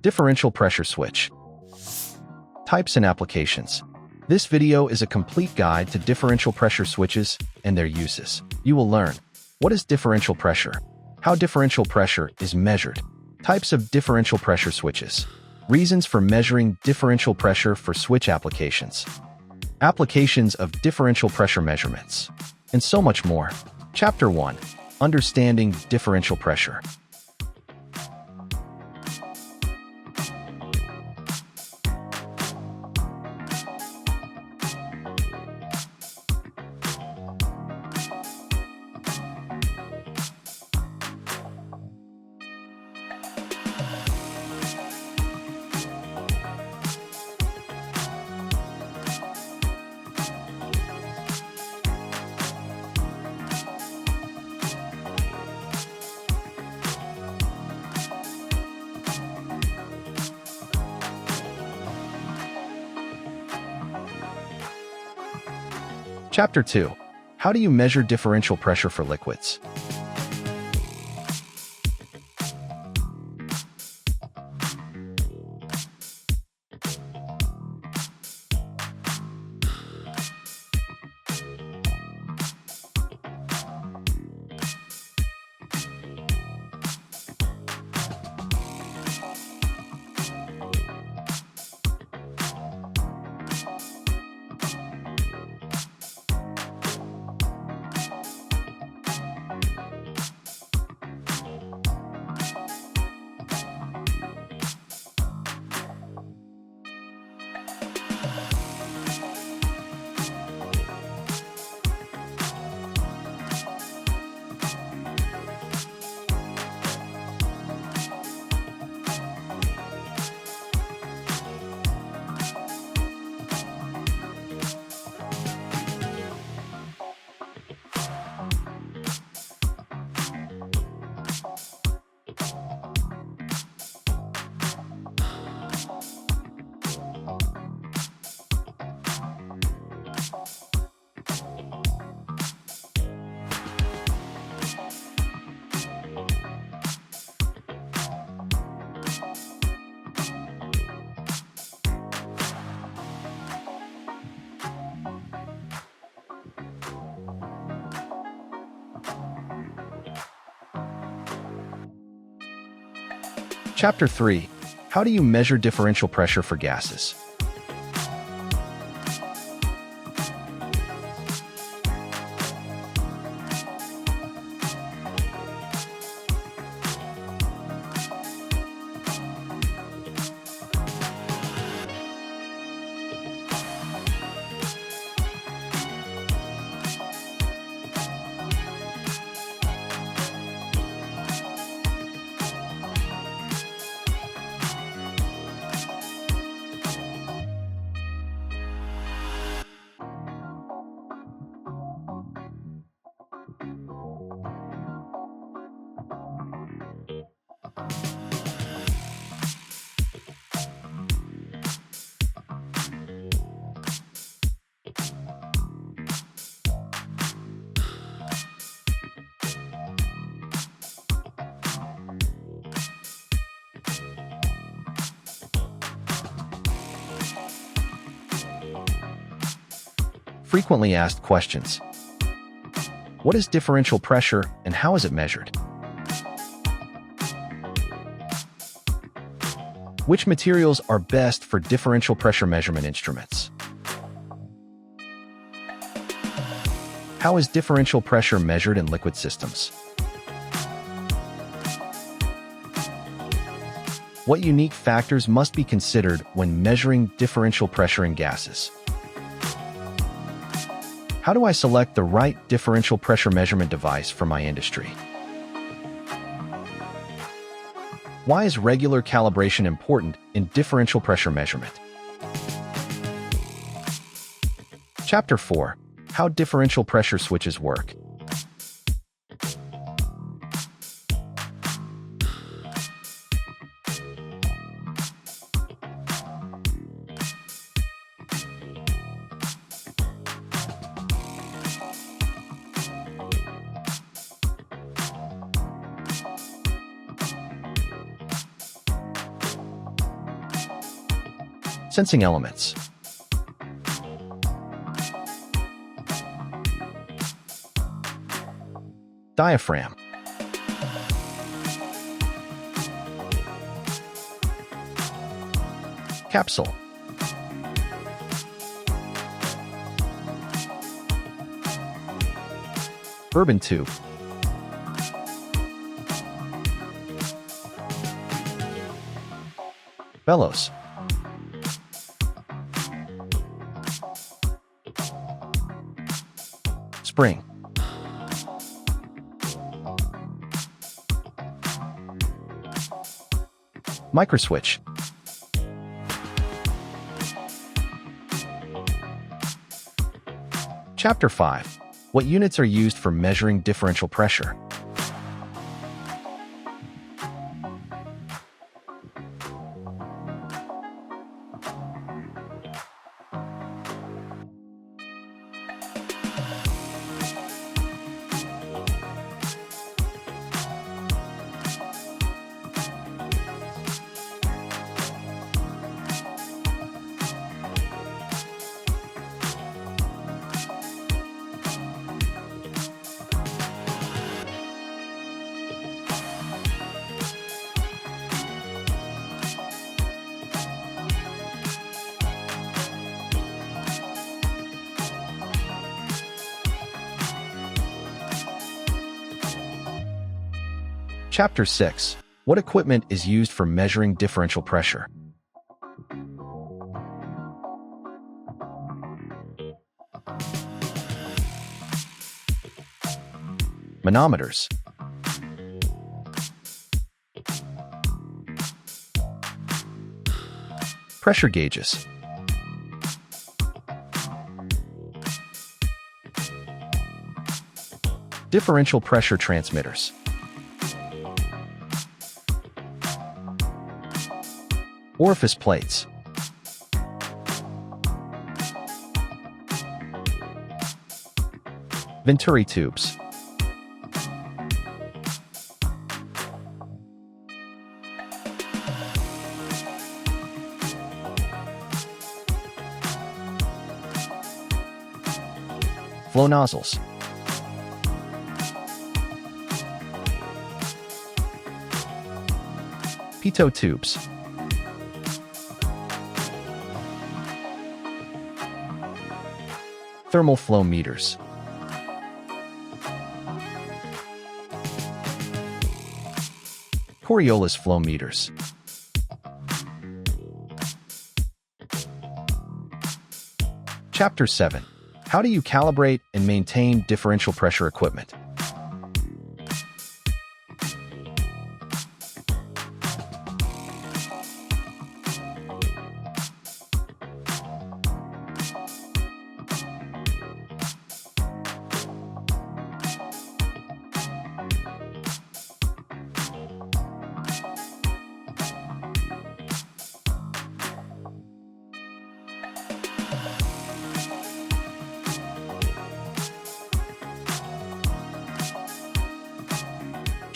Differential pressure switch. Types and applications. This video is a complete guide to differential pressure switches and their uses. You will learn what is differential pressure, how differential pressure is measured, types of differential pressure switches, reasons for measuring differential pressure for switch applications, applications of differential pressure measurements, and so much more. Chapter 1. Understanding differential pressure. Chapter 2. How do you measure differential pressure for liquids? Chapter 3. How do you measure differential pressure for gases? Frequently asked questions. What is differential pressure and how is it measured? Which materials are best for differential pressure measurement instruments? How is differential pressure measured in liquid systems? What unique factors must be considered when measuring differential pressure in gases? How do I select the right differential pressure measurement device for my industry? Why is regular calibration important in differential pressure measurement? Chapter 4. How differential pressure switches work. Sensing elements. Diaphragm. Capsule. Bourbon tube. Bellows. Spring. Microswitch. Chapter 5. What units are used for measuring differential pressure? Chapter 6. What equipment is used for measuring differential pressure? Manometers. Pressure gauges. Differential pressure transmitters. Orifice plates. Venturi tubes. Flow nozzles. Pitot tubes. Thermal flow meters. Coriolis flow meters. Chapter 7. How do you calibrate and maintain differential pressure equipment?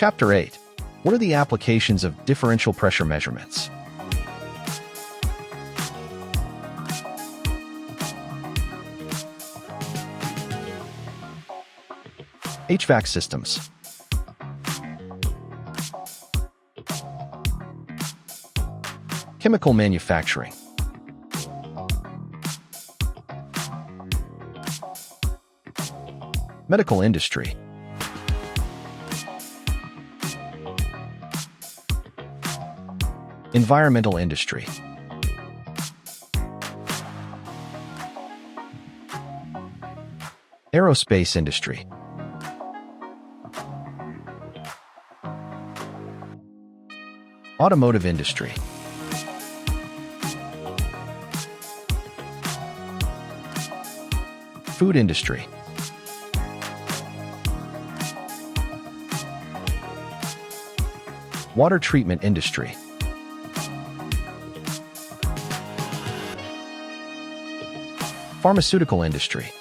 Chapter 8. What are the applications of differential pressure measurements? HVAC systems. Chemical manufacturing. Medical industry. Environmental industry. Aerospace industry. Automotive industry. Food industry. Water treatment industry. Pharmaceutical industry.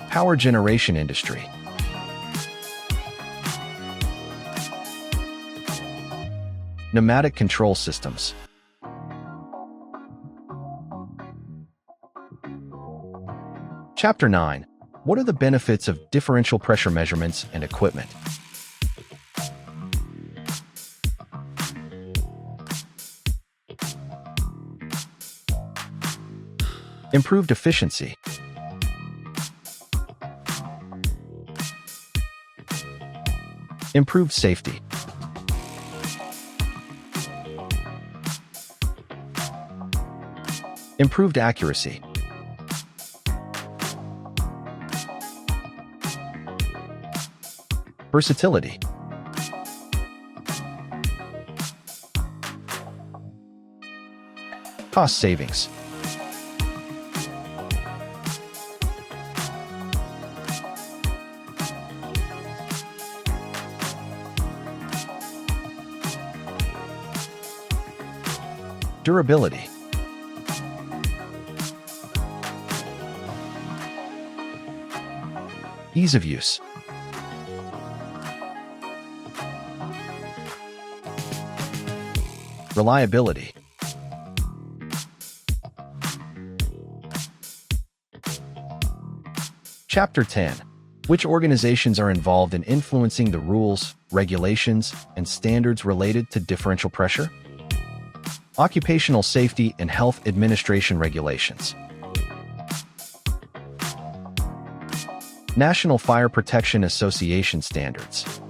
Power generation industry. Pneumatic control systems. Chapter 9. What are the benefits of differential pressure measurements and equipment? Improved efficiency. Improved safety. Improved accuracy. Versatility. Cost savings. Durability. Ease of use. Reliability. Chapter 10. Which organizations are involved in influencing the rules, regulations, and standards related to differential pressure? Occupational Safety and Health Administration regulations. National Fire Protection Association standards.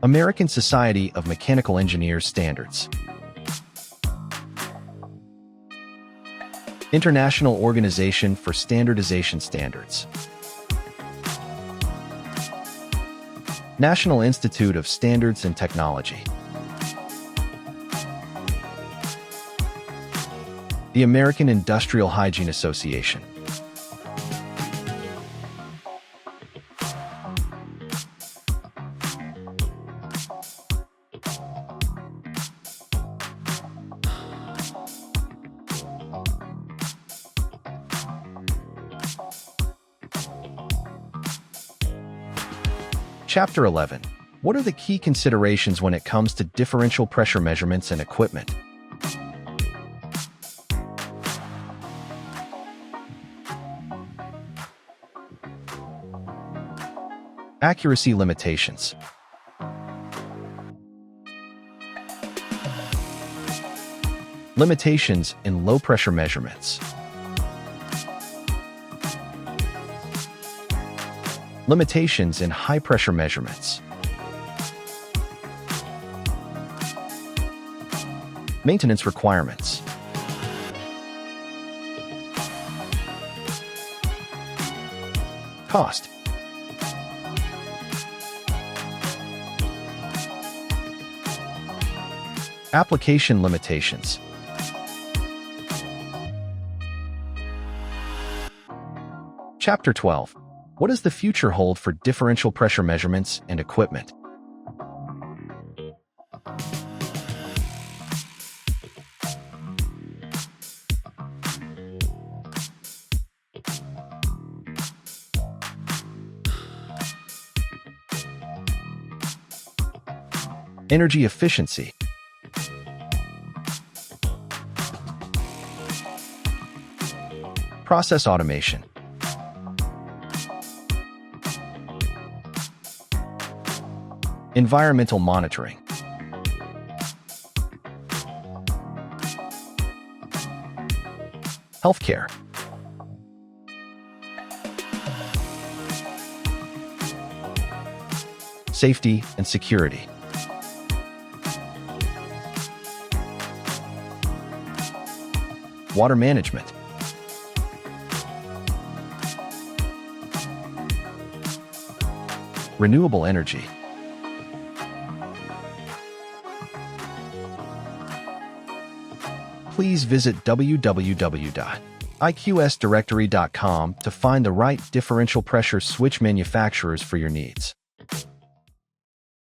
American Society of Mechanical Engineers standards. International Organization for Standardization Standards. National Institute of Standards and Technology. The American Industrial Hygiene Association. Chapter 11. What are the key considerations when it comes to differential pressure measurements and equipment? Accuracy limitations. Limitations in low-pressure measurements. Limitations in high-pressure measurements. Maintenance requirements. Cost. Application limitations. Chapter 12. What does the future hold for differential pressure measurements and equipment? Energy efficiency. Process automation. Environmental monitoring. Healthcare. Safety and security. Water management. Renewable energy. Please visit www.iqsdirectory.com to find the right differential pressure switch manufacturers for your needs.